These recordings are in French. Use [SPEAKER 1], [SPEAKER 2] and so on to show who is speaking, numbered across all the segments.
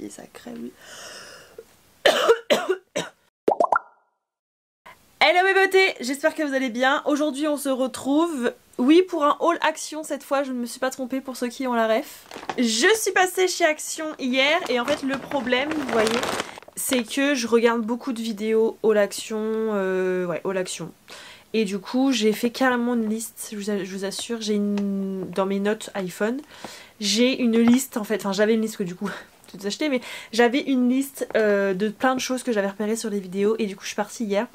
[SPEAKER 1] pied, ça crève. Hello mes beautés, j'espère que vous allez bien. Aujourd'hui on se retrouve, oui, pour un haul Action cette fois, je ne me suis pas trompée pour ceux qui ont la ref. Je suis passée chez Action hier et en fait le problème, vous voyez, c'est que je regarde beaucoup de vidéos haul Action, haul Action. Et du coup j'ai fait carrément une liste, je vous assure, j'ai dans mes notes iPhone, j'ai une liste en fait, enfin j'avais une liste que du coup tout acheté, mais j'avais une liste de plein de choses que j'avais repérées sur les vidéos et du coup je suis partie hier.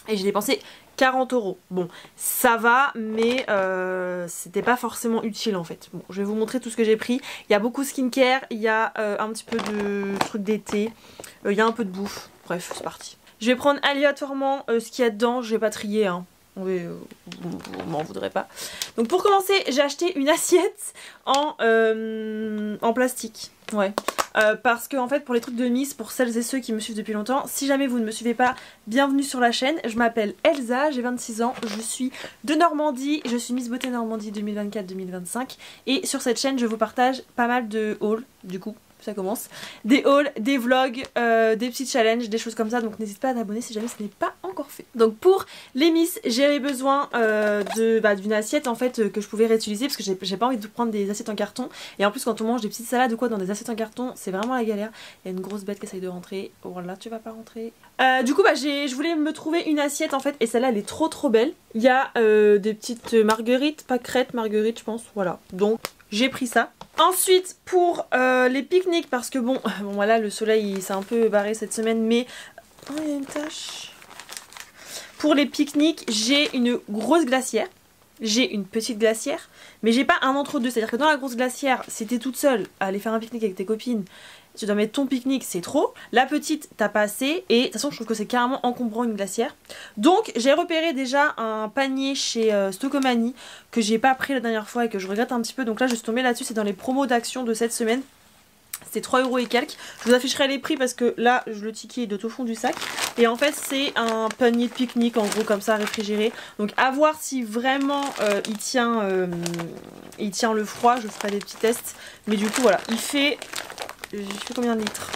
[SPEAKER 1] Et j'ai dépensé 40 €. Bon, ça va, mais c'était pas forcément utile en fait. Bon, je vais vous montrer tout ce que j'ai pris. Il y a beaucoup de skincare, il y a un petit peu de trucs d'été, il y a un peu de bouffe. Bref, c'est parti. Je vais prendre aléatoirement ce qu'il y a dedans, je vais pas trier, hein. Oui, vous m'en voudrez pas. Donc pour commencer, j'ai acheté une assiette en plastique. Ouais. Parce que en fait pour les trucs de Miss, pour celles et ceux qui me suivent depuis longtemps, si jamais vous ne me suivez pas, bienvenue sur la chaîne. Je m'appelle Elsa, j'ai 26 ans, je suis de Normandie, je suis Miss Beauté Normandie 2024-2025 et sur cette chaîne je vous partage pas mal de hauls, du coup ça commence, des hauls, des vlogs, des petits challenges, des choses comme ça, donc n'hésite pas à t'abonner si jamais ce n'est pas encore fait. Donc pour les Miss, j'avais besoin d'une assiette en fait que je pouvais réutiliser parce que j'ai pas envie de prendre des assiettes en carton, et en plus quand on mange des petites salades ou quoi dans des assiettes en carton, c'est vraiment la galère. Il y a une grosse bête qui essaye de rentrer, voilà, tu vas pas rentrer. Du coup je voulais me trouver une assiette en fait, et celle-là elle est trop belle. Il y a des petites marguerites, pas crêtes, marguerites je pense, voilà, donc j'ai pris ça. Ensuite pour les pique-niques, parce que bon voilà, le soleil s'est un peu barré cette semaine, mais oh il y a une tache. Pour les pique-niques j'ai une grosse glacière, j'ai une petite glacière, mais j'ai pas un entre-deux, c'est à dire que dans la grosse glacière si t'es toute seule à aller faire un pique-nique avec tes copines, tu dois mettre ton pique-nique, c'est trop. La petite, t'as pas assez. Et de toute façon, je trouve que c'est carrément encombrant une glacière. Donc, j'ai repéré déjà un panier chez Stockomanie que j'ai pas pris la dernière fois et que je regrette un petit peu. Donc là, je suis tombée là-dessus. C'est dans les promos d'Action de cette semaine. C'était 3 € et quelques. Je vous afficherai les prix parce que là, le ticket est de tout fond du sac. Et en fait, c'est un panier de pique-nique, en gros, comme ça, réfrigéré. Donc, à voir si vraiment il tient le froid. Je ferai des petits tests. Mais du coup, voilà, il fait combien de litres?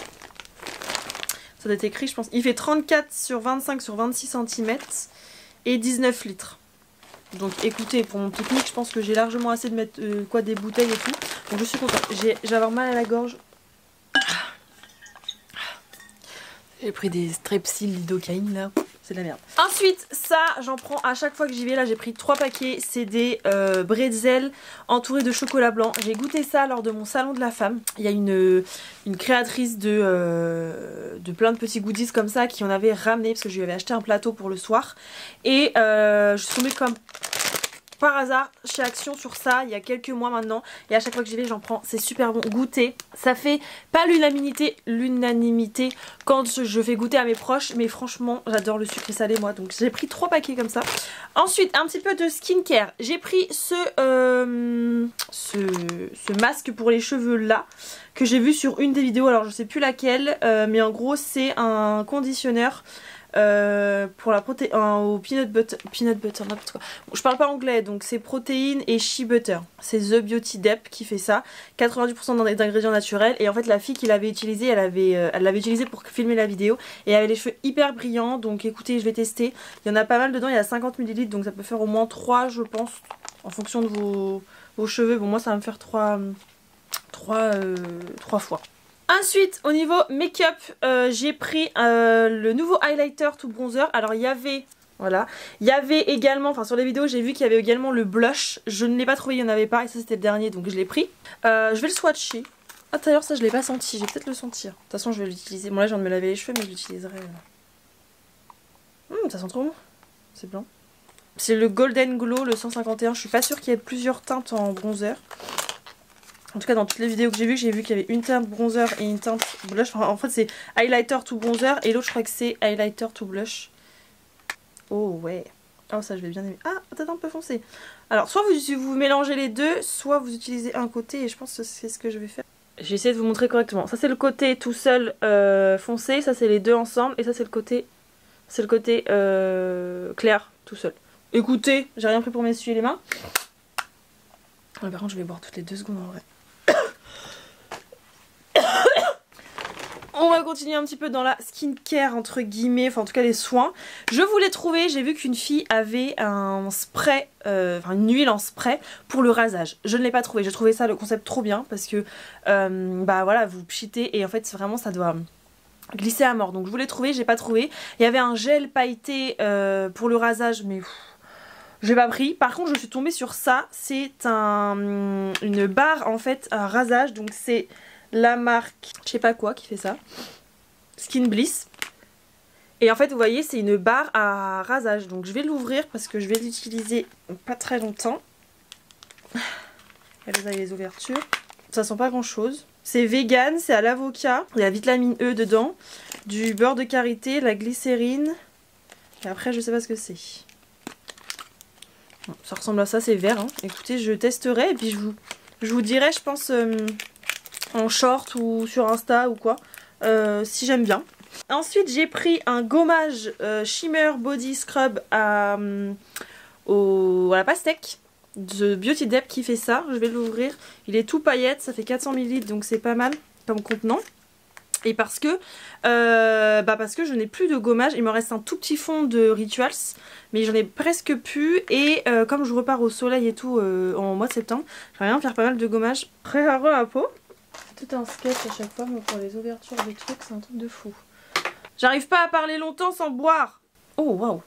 [SPEAKER 1] Ça doit être écrit, je pense. Il fait 34 sur 25 sur 26 cm et 19 litres. Donc écoutez, pour mon pique-nique, je pense que j'ai largement assez de mettre des bouteilles et tout. Donc je suis contente. J'ai avoir mal à la gorge. J'ai pris des strepsil lidocaïne là. C'est de la merde. Ensuite, ça, j'en prends à chaque fois que j'y vais. Là, j'ai pris 3 paquets. C'est des bretzels entourés de chocolat blanc. J'ai goûté ça lors de mon salon de la femme. Il y a une créatrice de plein de petits goodies comme ça qui en avait ramené parce que je lui avais acheté un plateau pour le soir. Et je suis tombée comme par hasard chez Action sur ça il y a quelques mois maintenant, et à chaque fois que j'y vais j'en prends. C'est super bon. Goûter, ça fait pas l'unanimité quand je fais goûter à mes proches, mais franchement j'adore le sucré salé moi, donc j'ai pris 3 paquets comme ça. Ensuite un petit peu de skincare, j'ai pris ce masque pour les cheveux là que j'ai vu sur une des vidéos, alors je sais plus laquelle, mais en gros c'est un conditionneur pour la protéine au peanut butter, n'importe quoi. Bon, je parle pas anglais, donc c'est protéines et shea butter. C'est The Beauty Dep qui fait ça. 90% d'ingrédients naturels. Et en fait la fille qui l'avait utilisé, elle l'avait utilisé pour filmer la vidéo et elle avait les cheveux hyper brillants. Donc écoutez, je vais tester. Il y en a pas mal dedans, il y a 50 ml, donc ça peut faire au moins 3 je pense, en fonction de vos cheveux. Bon moi ça va me faire 3 fois. Ensuite au niveau make-up, j'ai pris le nouveau highlighter to bronzer. Alors il y avait, voilà, il y avait également, enfin sur les vidéos j'ai vu qu'il y avait également le blush. Je ne l'ai pas trouvé, il n'y en avait pas et ça c'était le dernier donc je l'ai pris. Je vais le swatcher. Ah d'ailleurs ça je l'ai pas senti, je vais peut-être le sentir. De toute façon je vais l'utiliser, bon là je viens de me laver les cheveux mais je l'utiliserai. Ça sent trop bon, c'est blanc. C'est le Golden Glow, le 151, je suis pas sûre qu'il y ait plusieurs teintes en bronzer. En tout cas dans toutes les vidéos que j'ai vu qu'il y avait une teinte bronzer et une teinte blush. Enfin, en fait c'est highlighter to bronzer et l'autre je crois que c'est highlighter to blush. Oh ouais. Oh ça je vais bien aimer. Ah peut-être un peu foncé. Alors soit vous mélangez les deux, soit vous utilisez un côté et je pense que c'est ce que je vais faire. J'ai essayé de vous montrer correctement. Ça c'est le côté tout seul foncé, ça c'est les deux ensemble et ça c'est le côté clair tout seul. Écoutez, j'ai rien pris pour m'essuyer les mains. Par contre je vais boire toutes les 2 secondes en vrai. On va continuer un petit peu dans la skincare entre guillemets, enfin en tout cas les soins. Je voulais trouver, j'ai vu qu'une fille avait un spray, enfin une huile en spray pour le rasage. Je ne l'ai pas trouvé, j'ai trouvé ça le concept trop bien parce que bah voilà, vous pchitez et en fait vraiment ça doit glisser à mort. Donc je voulais trouver, j'ai pas trouvé. Il y avait un gel pailleté pour le rasage mais j'ai pas pris. Par contre je suis tombée sur ça, c'est une barre en fait à rasage, donc c'est la marque, je sais pas quoi qui fait ça, Skin Bliss. Et en fait vous voyez c'est une barre à rasage. Donc je vais l'ouvrir parce que je vais l'utiliser pas très longtemps. Regardez là les ouvertures. Ça sent pas grand chose. C'est vegan, c'est à l'avocat. Il y a la vitamine E dedans, du beurre de karité, la glycérine. Et après je sais pas ce que c'est. Bon, ça ressemble à ça, c'est vert. Hein. Écoutez je testerai et puis je vous dirai je pense... en short ou sur Insta ou quoi, si j'aime bien. Ensuite j'ai pris un gommage Shimmer Body Scrub à la pastèque de Beauty Dep qui fait ça. Je vais l'ouvrir, il est tout paillette, ça fait 400 ml donc c'est pas mal comme contenant. Et parce que je n'ai plus de gommage, il me reste un tout petit fond de Rituals mais j'en ai presque plus et comme je repars au soleil et tout en mois de septembre, j'aimerais bien faire pas mal de gommage préparé à la peau. Tout un sketch à chaque fois, mais pour les ouvertures des trucs, c'est un truc de fou. J'arrive pas à parler longtemps sans boire. Oh waouh.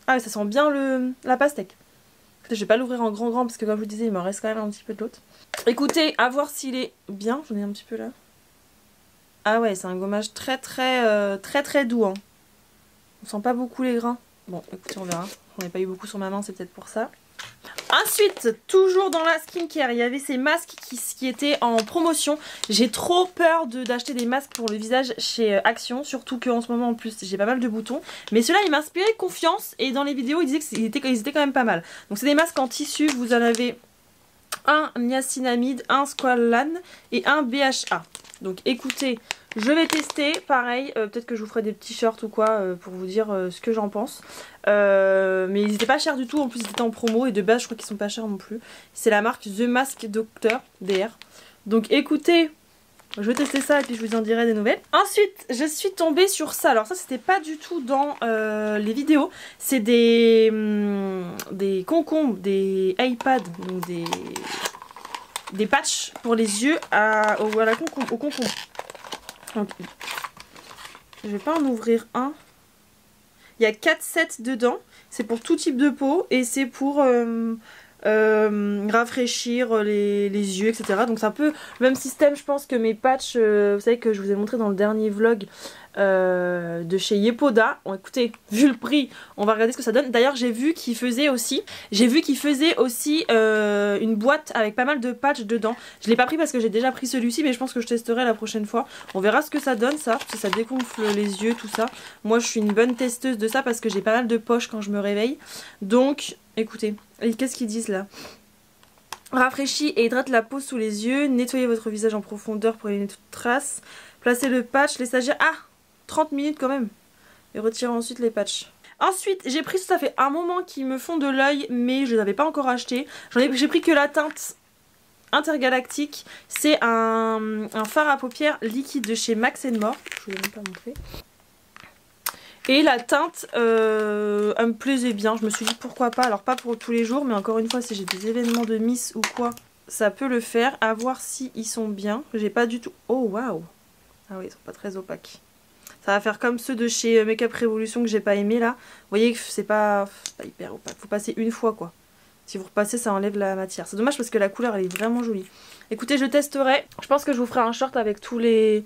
[SPEAKER 1] Ah ouais, ça sent bien la pastèque. Je vais pas l'ouvrir en grand parce que comme je vous disais, il me reste quand même un petit peu de l'autre. Écoutez, à voir s'il est bien. J'en ai un petit peu là. Ah ouais, c'est un gommage très doux. Hein. On sent pas beaucoup les grains. Bon, écoutez, on verra. J'en ai pas eu beaucoup sur ma main, c'est peut-être pour ça. Ensuite, toujours dans la skincare, il y avait ces masques qui étaient en promotion. J'ai trop peur d'acheter des masques pour le visage chez Action, surtout qu'en ce moment en plus j'ai pas mal de boutons. Mais ceux-là ils m'inspiraient confiance et dans les vidéos ils disaient qu'ils étaient quand même pas mal. Donc c'est des masques en tissu, vous en avez un niacinamide, un squalane et un BHA. Donc écoutez, je vais tester, pareil, peut-être que je vous ferai des petits shorts ou quoi pour vous dire ce que j'en pense. Mais ils étaient pas chers du tout, en plus ils étaient en promo et de base je crois qu'ils sont pas chers non plus. C'est la marque The Mask Doctor DR. Donc écoutez, je vais tester ça et puis je vous en dirai des nouvelles. Ensuite je suis tombée sur ça, alors ça c'était pas du tout dans les vidéos. C'est des concombres, des iPads, donc des patchs pour les yeux au concombre. Donc, je vais pas en ouvrir un. Il y a 4 sets dedans. C'est pour tout type de peau et c'est pour rafraîchir les yeux, etc. Donc c'est un peu le même système je pense que mes patchs, vous savez que je vous ai montré dans le dernier vlog de chez Yepoda. Bon, écoutez, vu le prix, on va regarder ce que ça donne. D'ailleurs j'ai vu qu'il faisait aussi une boîte avec pas mal de patchs dedans. Je l'ai pas pris parce que j'ai déjà pris celui-ci, mais je pense que je testerai la prochaine fois. On verra ce que ça donne ça, si ça dégonfle les yeux, tout ça. Moi je suis une bonne testeuse de ça parce que j'ai pas mal de poches quand je me réveille. Donc écoutez, qu'est-ce qu'ils disent là? Rafraîchit et hydrate la peau sous les yeux, nettoyez votre visage en profondeur pour éliminer toute trace, placez le patch, laissez agir 30 minutes quand même, et retirez ensuite les patchs. Ensuite j'ai pris, ça fait un moment qu'ils me font de l'œil mais je ne l'avais pas encore acheté, j'ai pris que la teinte intergalactique, c'est un fard à paupières liquide de chez Max More, je vous l'ai même pas montré. Et la teinte, elle me plaisait bien. Je me suis dit pourquoi pas. Alors pas pour tous les jours, mais encore une fois, si j'ai des événements de Miss ou quoi, ça peut le faire. À voir si ils sont bien. J'ai pas du tout... Oh waouh. Ah oui, ils sont pas très opaques. Ça va faire comme ceux de chez Makeup Revolution que j'ai pas aimé là. Vous voyez que c'est pas hyper opaque. Faut passer une fois quoi. Si vous repassez, ça enlève la matière. C'est dommage parce que la couleur elle est vraiment jolie. Écoutez, je testerai. Je pense que je vous ferai un short avec tous les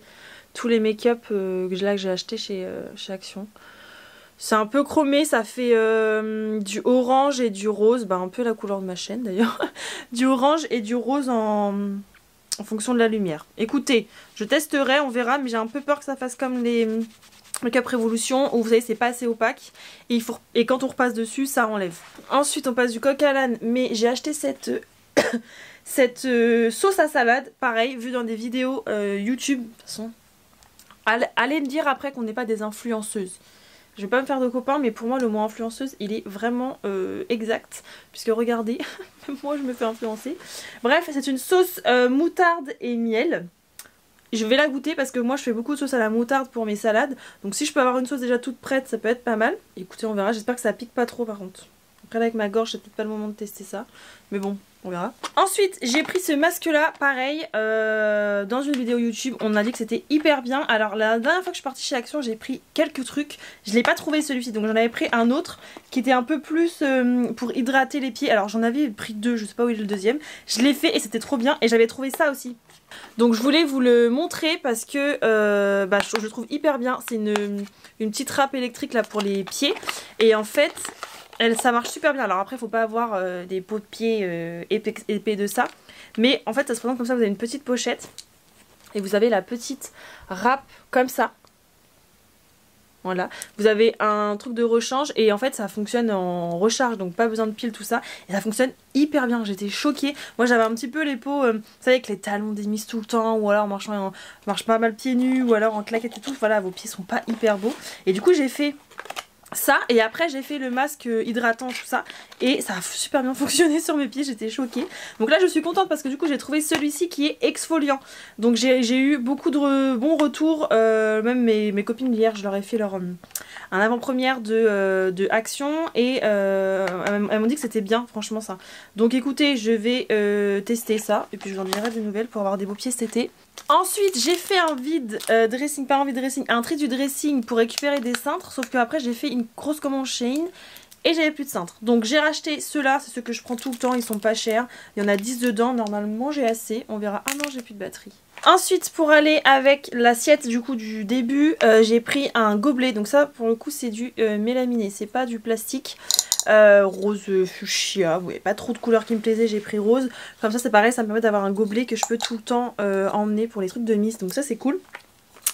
[SPEAKER 1] make-up que j'ai acheté chez Action. C'est un peu chromé, ça fait du orange et du rose, un peu la couleur de ma chaîne d'ailleurs. Du orange et du rose en fonction de la lumière. Écoutez, je testerai, on verra, mais j'ai un peu peur que ça fasse comme les Makeup Revolution où vous savez c'est pas assez opaque et quand on repasse dessus ça enlève. Ensuite on passe du coq à l'âne, mais j'ai acheté cette sauce à salade, pareil, vue dans des vidéos YouTube. De toute façon, allez me dire après qu'on n'est pas des influenceuses. Je vais pas me faire de copains, mais pour moi le mot influenceuse il est vraiment exact, puisque regardez, même moi je me fais influencer. Bref, c'est une sauce moutarde et miel. Je vais la goûter parce que moi je fais beaucoup de sauce à la moutarde pour mes salades. Donc si je peux avoir une sauce déjà toute prête, ça peut être pas mal. Écoutez, on verra. J'espère que ça pique pas trop par contre. Après là avec ma gorge, c'est peut-être pas le moment de tester ça. Mais bon, on verra. Ensuite, j'ai pris ce masque là, pareil, dans une vidéo YouTube. On a dit que c'était hyper bien. Alors la dernière fois que je suis partie chez Action, j'ai pris quelques trucs. Je l'ai pas trouvé celui-ci, donc j'en avais pris un autre qui était un peu plus pour hydrater les pieds. Alors j'en avais pris deux, je sais pas où est le deuxième. Je l'ai fait et c'était trop bien. Et j'avais trouvé ça aussi. Donc je voulais vous le montrer parce que je le trouve hyper bien. C'est une petite râpe électrique là pour les pieds. Et en fait, ça marche super bien. Alors après, il faut pas avoir des peaux de pied épais de ça. Mais en fait, ça se présente comme ça. Vous avez une petite pochette. Et vous avez la petite râpe comme ça. Voilà, vous avez un truc de rechange et en fait ça fonctionne en recharge, donc pas besoin de pile, tout ça. Et ça fonctionne hyper bien, j'étais choquée. Moi j'avais un petit peu les peaux, vous savez, avec les talons démis tout le temps, ou alors en marche pas mal pieds nus, ou alors en claquettes et tout. Voilà, vos pieds sont pas hyper beaux. Et du coup j'ai fait ça et après j'ai fait le masque hydratant, tout ça, et ça a super bien fonctionné sur mes pieds, j'étais choquée. Donc là je suis contente parce que du coup j'ai trouvé celui-ci qui est exfoliant. Donc j'ai eu beaucoup de bons retours, même mes copines hier je leur ai fait un avant-première de Action et elles m'ont dit que c'était bien franchement ça. Donc écoutez, je vais tester ça et puis je vous en dirai des nouvelles pour avoir des beaux pieds cet été. Ensuite j'ai fait un vide dressing, pas un vide dressing, un tri du dressing pour récupérer des cintres, sauf que après j'ai fait une grosse commande Shein et j'avais plus de cintres. Donc j'ai racheté ceux-là, c'est ceux que je prends tout le temps, ils sont pas chers. Il y en a 10 dedans, normalement j'ai assez, on verra. Ah non, j'ai plus de batterie. Ensuite pour aller avec l'assiette du coup du début, j'ai pris un gobelet. Donc ça pour le coup c'est du mélaminé, c'est pas du plastique. Rose fuchsia, vous voyez, pas trop de couleurs qui me plaisaient, j'ai pris rose. Comme ça c'est pareil, ça me permet d'avoir un gobelet que je peux tout le temps emmener pour les trucs de Miss. Donc ça c'est cool.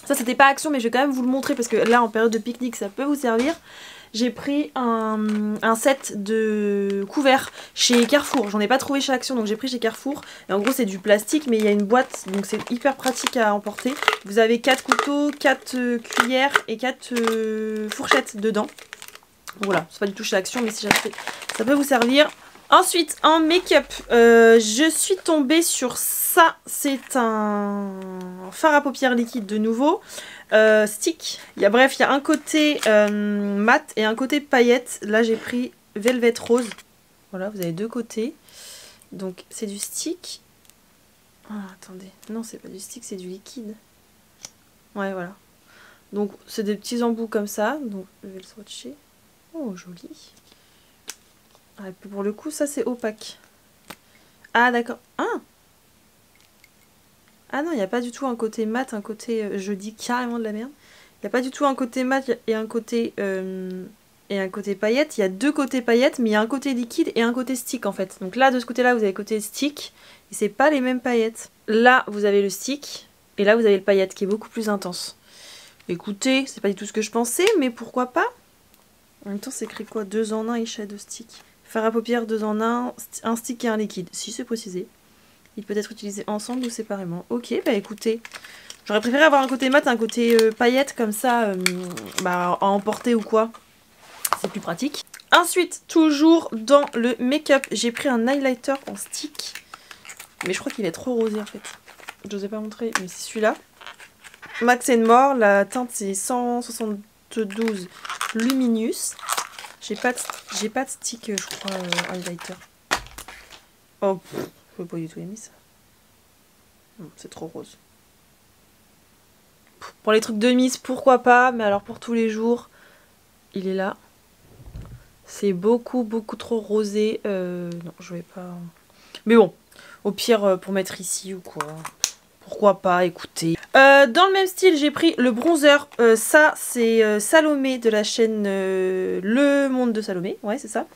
[SPEAKER 1] Ça c'était pas Action mais je vais quand même vous le montrer parce que là en période de pique-nique ça peut vous servir. J'ai pris un set de couverts chez Carrefour. J'en ai pas trouvé chez Action donc j'ai pris chez Carrefour. Et en gros c'est du plastique mais il y a une boîte donc c'est hyper pratique à emporter. Vous avez 4 couteaux, 4 cuillères et 4 fourchettes dedans. Voilà, c'est pas du tout chez Action mais si jamais ça peut vous servir. Ensuite en make-up, je suis tombée sur ça. C'est un fard à paupières liquide de nouveau. Stick. Bref, il y a un côté mat et un côté paillette. Là j'ai pris Velvet Rose. Voilà, vous avez deux côtés. Donc c'est du stick. Ah, attendez, non c'est pas du stick, c'est du liquide. Ouais voilà. Donc c'est des petits embouts comme ça. Donc je vais le swatcher. Oh joli. Ah, pour le coup ça c'est opaque. Ah d'accord. Ah non, il n'y a pas du tout un côté mat, un côté... je dis carrément de la merde. Il n'y a pas du tout un côté mat et un côté paillette. Il y a deux côtés paillettes, mais il y a un côté liquide et un côté stick en fait. Donc là, de ce côté-là, vous avez le côté stick. Et c'est pas les mêmes paillettes. Là, vous avez le stick. Et là, vous avez le paillette qui est beaucoup plus intense. Écoutez, c'est pas du tout ce que je pensais, mais pourquoi pas. En même temps, c'est écrit quoi? 2 en 1 eyeshadow stick. Fard à paupières 2 en 1, un stick et un liquide. Si c'est précisé. Il peut être utilisé ensemble ou séparément. Ok, bah écoutez, j'aurais préféré avoir un côté mat, un côté paillette comme ça, à emporter ou quoi. C'est plus pratique. Ensuite, toujours dans le make-up, j'ai pris un highlighter en stick. Mais je crois qu'il est trop rosé en fait. Je n'osais pas montrer, mais c'est celui-là. Max More, la teinte c'est 172 Luminous. J'ai pas de stick, je crois, highlighter. Oh, je peux pas du tout aimer ça. C'est trop rose. Pour les trucs de Miss, pourquoi pas, mais alors pour tous les jours, il est là. C'est beaucoup trop rosé. Non, je vais pas... Mais bon, au pire, pour mettre ici ou quoi. Pourquoi pas, écoutez. Dans le même style, j'ai pris le bronzer. Ça, c'est Salomé de la chaîne Le Monde de Salomé. Ouais, c'est ça.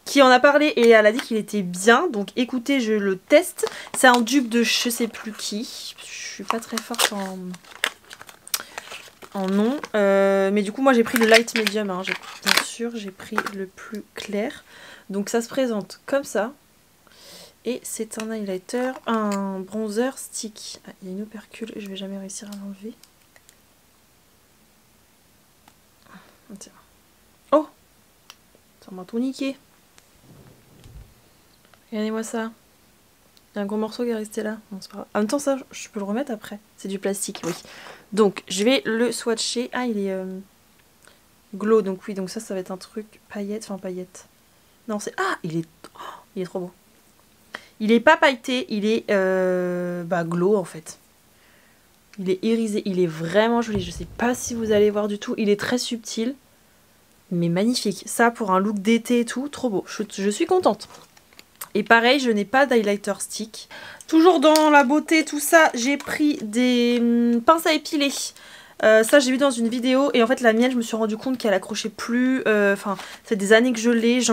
[SPEAKER 1] Qui en a parlé et elle a dit qu'il était bien. Donc écoutez, je le teste. C'est un dupe de je sais plus qui. Je suis pas très forte en nom. Mais du coup, moi j'ai pris le light medium. Hein. Bien sûr, j'ai pris le plus clair. Donc ça se présente comme ça. Et c'est un highlighter, un bronzer stick. Ah, il y a une opercule, je vais jamais réussir à l'enlever. Tiens. Oh, ça m'a tout niqué. Regardez-moi ça. Il y a un gros morceau qui est resté là. Non, c'est pas grave. En même temps, ça, je peux le remettre après. C'est du plastique, oui. Donc, je vais le swatcher. Ah, il est glow, donc oui. Donc ça va être un truc paillette. Enfin, paillette. Non, c'est... Ah, il est trop beau. Il est pas pailleté, il est glow, en fait. Il est irisé, il est vraiment joli. Je sais pas si vous allez voir du tout. Il est très subtil, mais magnifique. Ça, pour un look d'été et tout, trop beau. Je suis contente. Et pareil, je n'ai pas d'highlighter stick. Toujours dans la beauté, tout ça, j'ai pris des pinces à épiler. Ça, j'ai vu dans une vidéo. Et en fait, la mienne, je me suis rendu compte qu'elle accrochait plus. Enfin, ça fait des années que je l'ai. Je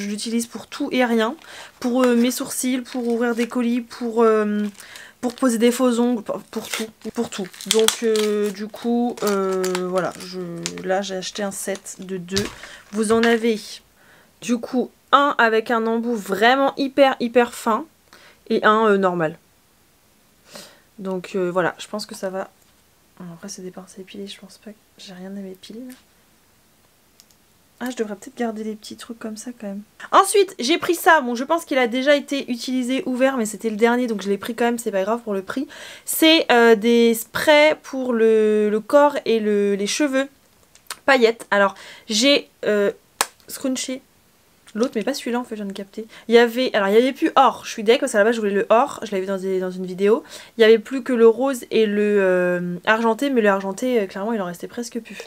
[SPEAKER 1] l'utilise pour tout et rien. Pour mes sourcils, pour ouvrir des colis, pour poser des faux ongles, pour tout. Pour tout. Donc, du coup, voilà. Là, j'ai acheté un set de 2. Vous en avez, du coup, un avec un embout vraiment hyper fin et un normal. Donc voilà, je pense que ça va. Après c'est des pinces à épiler, je pense pas que j'ai rien à m'épiler là. Ah, je devrais peut-être garder les petits trucs comme ça quand même. Ensuite, j'ai pris ça. Bon, je pense qu'il a déjà été utilisé, ouvert, mais c'était le dernier, donc je l'ai pris quand même, c'est pas grave pour le prix. C'est des sprays pour le corps et les cheveux paillettes. Alors, j'ai scrunché l'autre, mais pas celui-là en fait, je viens de capter. Il y avait plus or. Je suis deck parce qu'à la base je voulais le or. Je l'avais vu dans une vidéo. Il y avait plus que le rose et le argenté, mais le argenté, clairement, il en restait presque plus.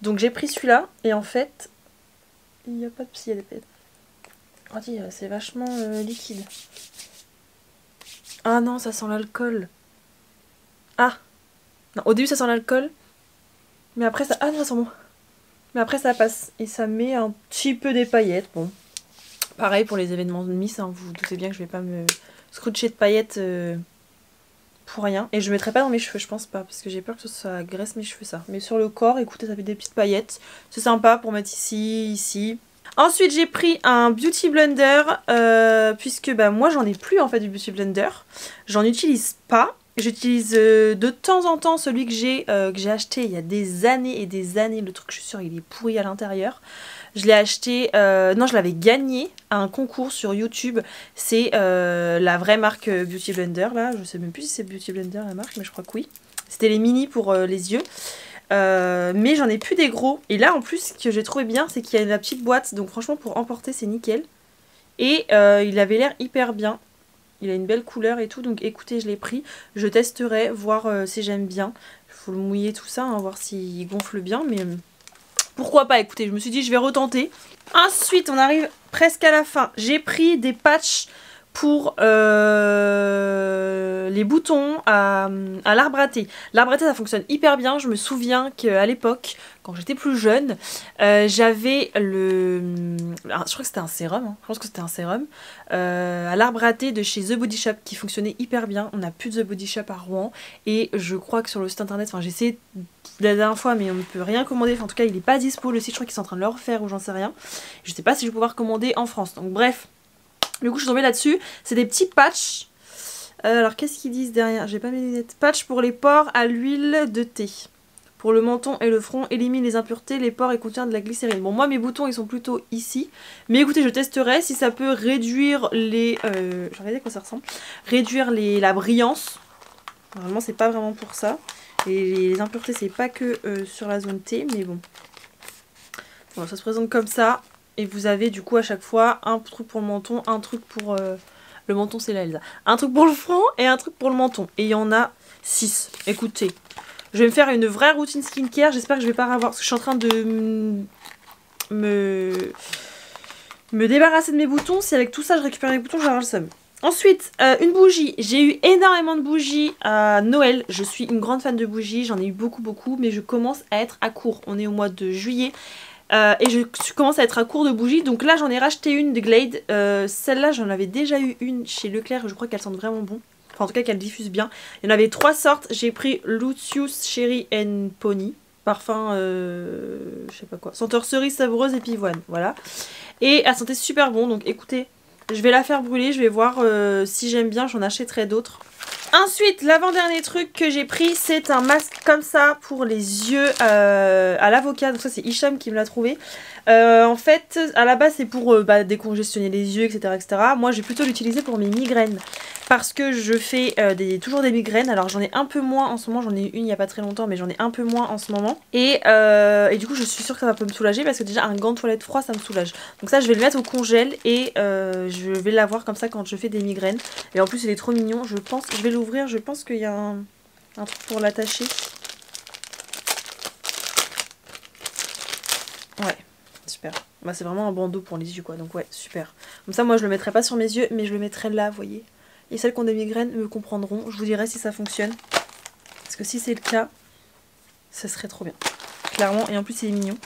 [SPEAKER 1] Donc j'ai pris celui-là et en fait, il n'y a pas de psy, oh, c'est vachement liquide. Ah non, ça sent l'alcool. Ah non, au début ça sent l'alcool, mais après ça. Ah non, ça sent bon. Mais après ça passe et ça met un petit peu des paillettes. Bon. Pareil pour les événements de Miss, hein, vous vous doutez bien que je vais pas me scruncher de paillettes pour rien. Et je ne mettrai pas dans mes cheveux, je pense pas, parce que j'ai peur que ça agresse mes cheveux ça. Mais sur le corps, écoutez, ça fait des petites paillettes. C'est sympa pour mettre ici. Ensuite, j'ai pris un Beauty Blender, puisque moi j'en ai plus en fait du Beauty Blender. J'en utilise pas. J'utilise de temps en temps celui que j'ai acheté il y a des années et des années. Le truc, je suis sûre, il est pourri à l'intérieur. Je l'ai acheté, non, je l'avais gagné à un concours sur YouTube. C'est la vraie marque Beauty Blender, là. Je sais même plus si c'est Beauty Blender la marque, mais je crois que oui. C'était les mini pour les yeux. Mais j'en ai plus des gros. Et là, en plus, ce que j'ai trouvé bien, c'est qu'il y a la petite boîte. Donc franchement, pour emporter, c'est nickel. Et il avait l'air hyper bien. Il a une belle couleur et tout, donc écoutez, je l'ai pris. Je testerai, voir si j'aime bien. Il faut le mouiller tout ça, hein, voir s'il gonfle bien, mais pourquoi pas, écoutez, je me suis dit je vais retenter. Ensuite, on arrive presque à la fin. J'ai pris des patchs pour les boutons à l'arbre à thé. L'arbre à thé, ça fonctionne hyper bien. Je me souviens qu'à l'époque, quand j'étais plus jeune, j'avais je crois que c'était un sérum, hein. Je pense que c'était un sérum à l'arbre à thé de chez The Body Shop qui fonctionnait hyper bien. On n'a plus de The Body Shop à Rouen et je crois que sur le site internet, enfin j'ai essayé la dernière fois mais on ne peut rien commander. Enfin, en tout cas, il n'est pas dispo le site. Je crois qu'ils sont en train de le refaire ou j'en sais rien. Je sais pas si je vais pouvoir commander en France. Donc bref. Du coup, je suis tombée là-dessus. C'est des petits patchs. Alors, qu'est-ce qu'ils disent derrière? J'ai pas mes lunettes. Patch pour les pores à l'huile de thé. Pour le menton et le front, élimine les impuretés, les pores et contient de la glycérine. Bon, moi, mes boutons, ils sont plutôt ici. Mais écoutez, je testerai si ça peut réduire les... je vais regarder à quoi ça ressemble. Réduire la brillance. Normalement, c'est pas vraiment pour ça. Et les impuretés, c'est pas que sur la zone T, mais bon. Bon, ça se présente comme ça. Et vous avez du coup à chaque fois un truc pour le menton, un truc pour le menton, c'est là Elsa. Un truc pour le front et un truc pour le menton. Et il y en a 6. Écoutez, je vais me faire une vraie routine skincare. J'espère que je vais pas avoir... Parce que je suis en train de me débarrasser de mes boutons. Si avec tout ça je récupère mes boutons, j'aurai le seum. Ensuite, une bougie. J'ai eu énormément de bougies à Noël. Je suis une grande fan de bougies. J'en ai eu beaucoup. Mais je commence à être à court. On est au mois de juillet. Et je commence à être à court de bougies. Donc là j'en ai racheté une de Glade. Celle-là j'en avais déjà eu une chez Leclerc. Je crois qu'elle sent vraiment bon. Enfin en tout cas qu'elle diffuse bien. Il y en avait 3 sortes. J'ai pris Lucius Cherry and Pony. Parfum je sais pas quoi. Senteur cerise savoureuse et pivoine. Voilà. Et elle sentait super bon. Donc écoutez, je vais la faire brûler. Je vais voir si j'aime bien. J'en achèterai d'autres. Ensuite, l'avant-dernier truc que j'ai pris, c'est un masque comme ça pour les yeux à l'avocat. Donc ça, c'est Hicham qui me l'a trouvé. En fait, à la base, c'est pour décongestionner les yeux, etc., etc. Moi, j'ai plutôt l'utiliser pour mes migraines. Parce que je fais toujours des migraines. Alors, j'en ai un peu moins en ce moment. J'en ai eu une il n'y a pas très longtemps, mais j'en ai un peu moins en ce moment. Et du coup, je suis sûre que ça va pas me soulager parce que déjà, un gant de toilette froid, ça me soulage. Donc ça, je vais le mettre au congèle et je vais l'avoir comme ça quand je fais des migraines. Et en plus, il est trop mignon. Je pense, je vais l'ouvrir. Je pense qu'il y a un truc pour l'attacher. Ouais, super. Bah, c'est vraiment un bandeau pour les yeux, quoi. Donc ouais, super. Comme ça, moi, je le mettrai pas sur mes yeux, mais je le mettrai là, vous voyez. Et celles qui ont des migraines me comprendront. Je vous dirai si ça fonctionne. Parce que si c'est le cas, ça serait trop bien. Clairement, et en plus, il est mignon.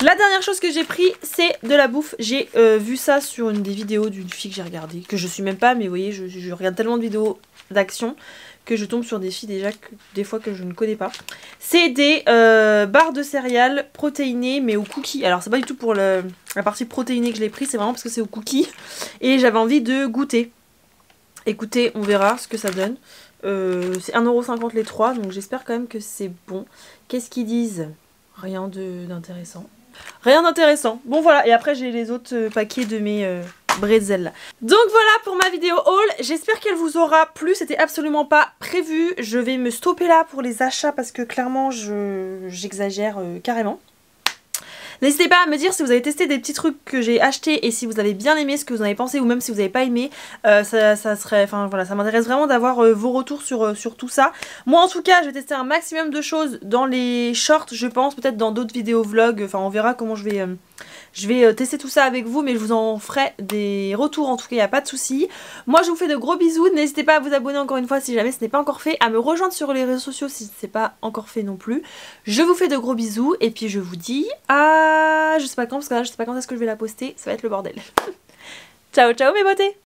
[SPEAKER 1] La dernière chose que j'ai pris, c'est de la bouffe. J'ai vu ça sur une des vidéos d'une fille que j'ai regardée, que je suis même pas, mais vous voyez, je regarde tellement de vidéos d'action que je tombe sur des filles déjà des fois que je ne connais pas. C'est des barres de céréales protéinées, mais au cookies. Alors, c'est pas du tout pour la partie protéinée que je l'ai pris, c'est vraiment parce que c'est au cookies. Et j'avais envie de goûter. Écoutez, on verra ce que ça donne. C'est 1,50€ les 3, donc j'espère quand même que c'est bon. Qu'est-ce qu'ils disent? Rien d'intéressant. Rien d'intéressant. Bon voilà, et après j'ai les autres paquets de mes bretzels là. Donc voilà pour ma vidéo haul. J'espère qu'elle vous aura plu. C'était absolument pas prévu. Je vais me stopper là pour les achats parce que clairement j'exagère carrément. N'hésitez pas à me dire si vous avez testé des petits trucs que j'ai achetés et si vous avez bien aimé, ce que vous en avez pensé, ou même si vous n'avez pas aimé. Ça serait, enfin voilà, ça m'intéresse vraiment d'avoir vos retours sur tout ça. Moi en tout cas, je vais tester un maximum de choses dans les shorts, je pense, peut-être dans d'autres vidéos vlogs. Enfin on verra comment je vais tester tout ça avec vous, mais je vous en ferai des retours en tout cas, il n'y a pas de souci. Moi je vous fais de gros bisous, n'hésitez pas à vous abonner encore une fois si jamais ce n'est pas encore fait, à me rejoindre sur les réseaux sociaux si ce n'est pas encore fait non plus. Je vous fais de gros bisous et puis je vous dis à... je sais pas quand, parce que là je sais pas quand est-ce que je vais la poster, ça va être le bordel. Ciao ciao mes beautés!